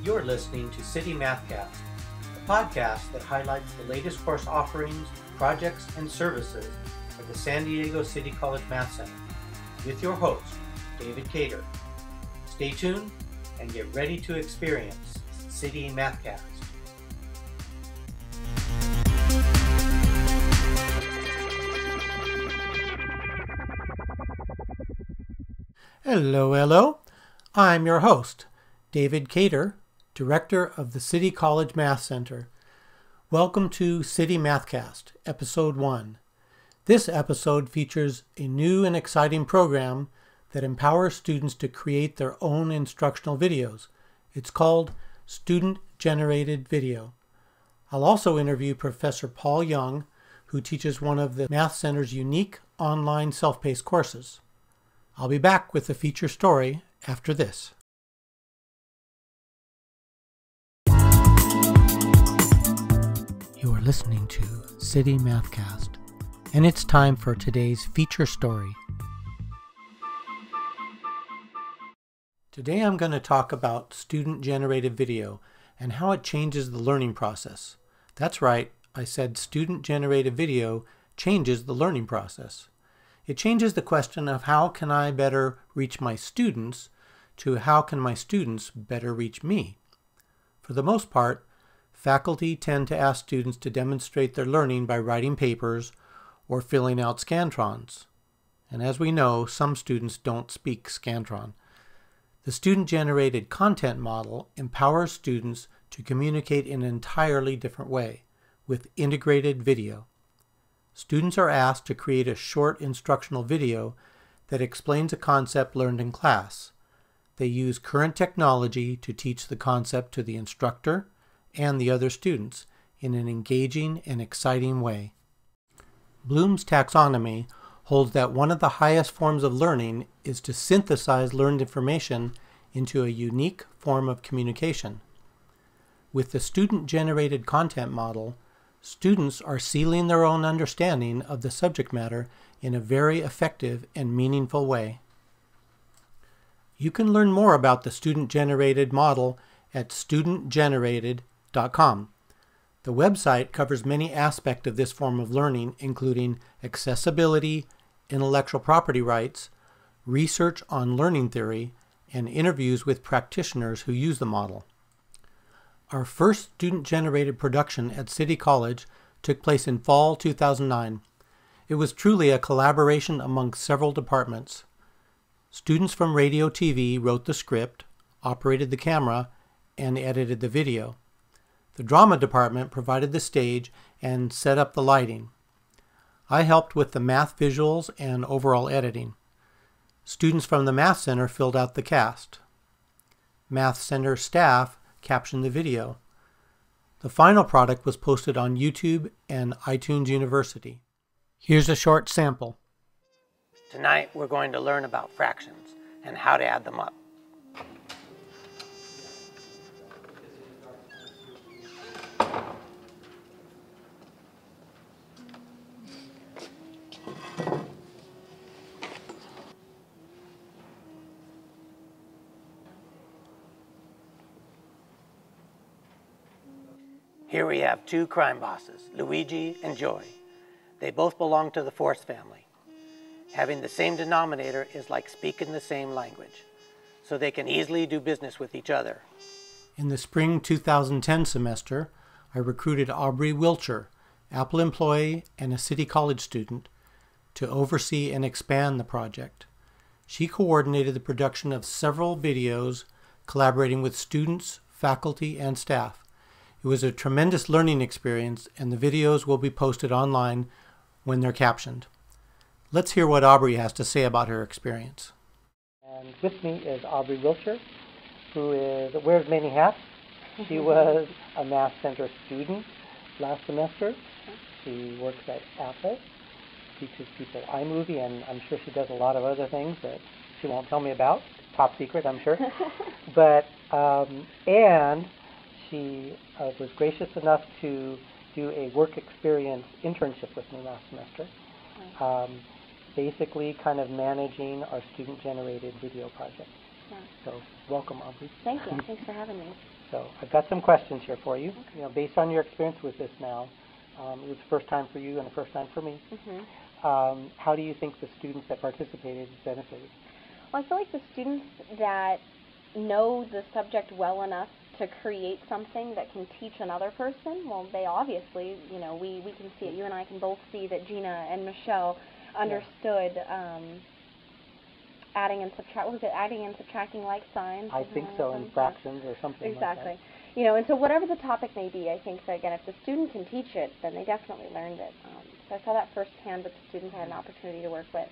You're listening to CityMathCast, a podcast that highlights the latest course offerings, projects, and services at the San Diego City College Math Center, with your host, David Cater. Stay tuned and get ready to experience CityMathCast. Hello. I'm your host, David Cater, Director of the City College Math Center. Welcome to CityMathCast, Episode 1. This episode features a new and exciting program that empowers students to create their own instructional videos. It's called Student-Generated Video. I'll also interview Professor Paul Young, who teaches one of the Math Center's unique online self-paced courses. I'll be back with the feature story after this. You are listening to CityMathCast, and it's time for today's feature story. Today I'm going to talk about student-generated video and how it changes the learning process. That's right, I said student-generated video changes the learning process. It changes the question of how can I better reach my students to how can my students better reach me. For the most part, faculty tend to ask students to demonstrate their learning by writing papers or filling out Scantrons. And as we know, some students don't speak Scantron. The student-generated content model empowers students to communicate in an entirely different way, with integrated video. Students are asked to create a short instructional video that explains a concept learned in class. They use current technology to teach the concept to the instructor and the other students in an engaging and exciting way. Bloom's taxonomy holds that one of the highest forms of learning is to synthesize learned information into a unique form of communication. With the student-generated content model, students are sealing their own understanding of the subject matter in a very effective and meaningful way. You can learn more about the student-generated model at studentgenerated.com. The website covers many aspects of this form of learning, including accessibility, intellectual property rights, research on learning theory, and interviews with practitioners who use the model. Our first student-generated production at City College took place in fall 2009. It was truly a collaboration among several departments. Students from radio TV wrote the script, operated the camera, and edited the video. The drama department provided the stage and set up the lighting. I helped with the math visuals and overall editing. Students from the Math Center filled out the cast. Math Center staff captioned the video. The final product was posted on YouTube and iTunes University. Here's a short sample. Tonight we're going to learn about fractions and how to add them up. Here we have two crime bosses, Luigi and Joy. They both belong to the Force family. Having the same denominator is like speaking the same language, so they can easily do business with each other. In the spring 2010 semester, I recruited Aubrey Wilcher, Apple employee and a City College student, to oversee and expand the project. She coordinated the production of several videos, collaborating with students, faculty, and staff. It was a tremendous learning experience, and the videos will be posted online when they're captioned. Let's hear what Aubrey has to say about her experience. And with me is Aubrey Wilcher, who wears many hats. She was a Math Center student last semester. She works at Apple, teaches people iMovie, and I'm sure she does a lot of other things that she won't tell me about. Top secret, I'm sure. But, and she was gracious enough to do a work experience internship with me last semester, basically kind of managing our student-generated video project. Yeah. So welcome, Aubrey. Thank you. Thanks for having me. So I've got some questions here for you. Okay. You know, based on your experience with this now, it was the first time for you and the first time for me. How do you think the students that participated benefited? Well, I feel like the students that know the subject well enough to create something that can teach another person, well, they obviously, you know, we can see it. You and I can both see that Gina and Michelle understood adding and subtracting like signs. I think so, in fractions or something like that. Exactly. You know, and so whatever the topic may be, I think that, again, if the student can teach it, then they definitely learned it. So I saw that firsthand with the students I had an opportunity to work with.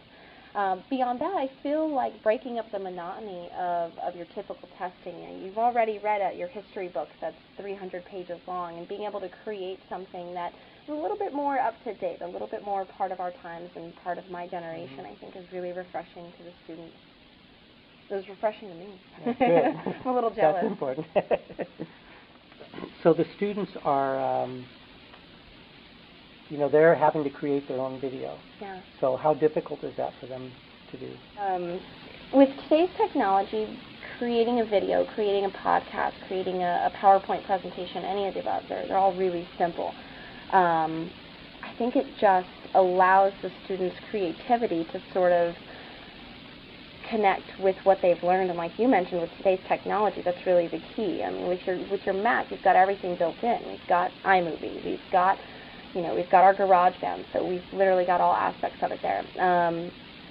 Beyond that, I feel like breaking up the monotony of your typical testing. You know, you've already read your history book that's 300 pages long, and being able to create something that is a little bit more up to date, a little bit more part of our times and part of my generation, I think is really refreshing to the students. It was refreshing to me. Good. I'm a little jealous. That's important. So the students are, you know, they're having to create their own video. Yeah. So how difficult is that for them to do? With today's technology, creating a video, creating a podcast, creating a PowerPoint presentation, any of the above, they're all really simple. I think it just allows the students' creativity to sort of connect with what they've learned, and like you mentioned, with today's technology, that's really the key. I mean, with your Mac, you've got everything built in. We've got iMovie, we've got our GarageBand, so we've literally got all aspects of it there.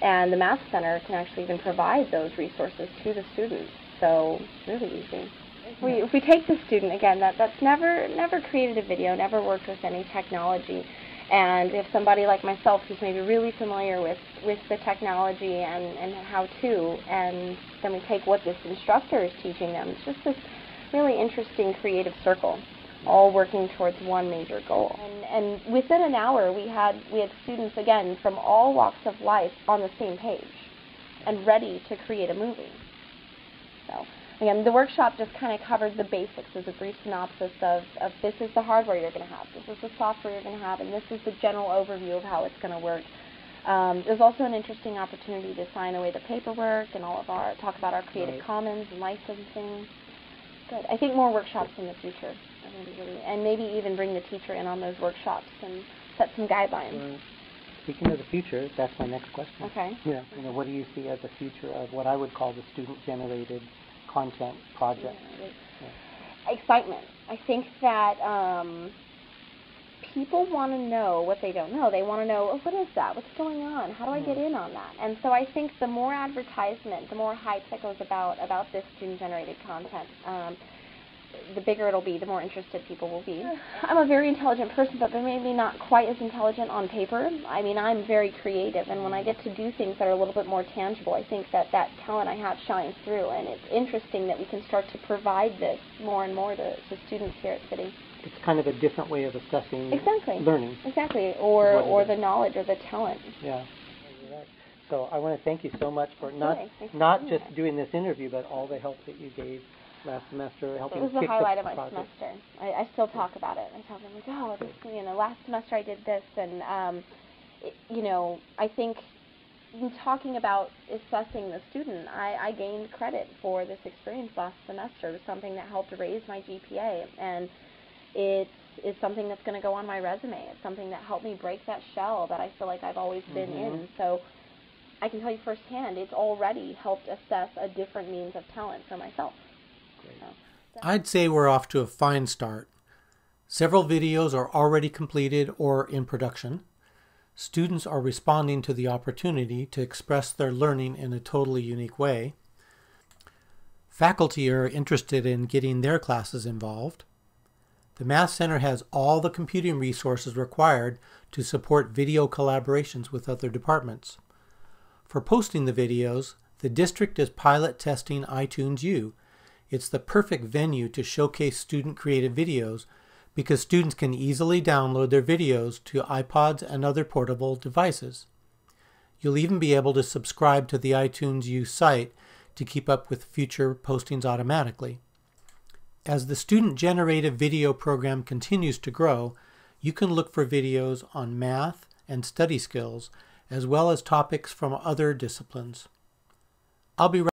And the Math Center can actually even provide those resources to the students, so it's really easy. If we take the student, again, that's never created a video, never worked with any technology, and if somebody like myself who's maybe really familiar with the technology and how-to, and then we take what this instructor is teaching them, it's just this really interesting creative circle, all working towards one major goal. And within an hour, we had students, again, from all walks of life on the same page and ready to create a movie. So, again, the workshop just kind of covered the basics as a brief synopsis of this is the hardware you're going to have, this is the software you're going to have, and this is the general overview of how it's going to work. There's also an interesting opportunity to sign away the paperwork and talk about our Creative Commons and licensing. Good. I think more workshops in the future. And maybe even bring the teacher in on those workshops and set some guidelines. Speaking of the future, that's my next question. Okay. Yeah. You know, what do you see as the future of what I would call the student-generated content project? Excitement. I think that people want to know what they don't know. They want to know, oh, what is that? What's going on? How do I get in on that? And so I think the more advertisement, the more hype that goes about this student-generated content, the bigger it'll be, the more interested people will be. I'm a very intelligent person, but maybe not quite as intelligent on paper. I mean, I'm very creative, and when I get to do things that are a little bit more tangible, I think that talent I have shines through, and it's interesting that we can start to provide this more and more to students here at City. It's kind of a different way of assessing learning. Exactly, or the knowledge or the talent. Yeah. So I want to thank you so much for not just doing this interview, but all the help that you gave last semester, helping kick the project. It was the highlight of my semester. I still talk about it. I tell them, like, oh, last semester I did this, and I think in talking about assessing the student, I gained credit for this experience last semester. It was something that helped raise my GPA, and it's something that's going to go on my resume. It's something that helped me break that shell that I feel like I've always been in. So I can tell you firsthand, it's already helped assess a different means of talent for myself. I'd say we're off to a fine start. Several videos are already completed or in production. Students are responding to the opportunity to express their learning in a totally unique way. Faculty are interested in getting their classes involved. The Math Center has all the computing resources required to support video collaborations with other departments. For posting the videos, the district is pilot testing iTunes U. It's the perfect venue to showcase student-created videos because students can easily download their videos to iPods and other portable devices. You'll even be able to subscribe to the iTunes U site to keep up with future postings automatically. As the student-generated video program continues to grow, you can look for videos on math and study skills, as well as topics from other disciplines. I'll be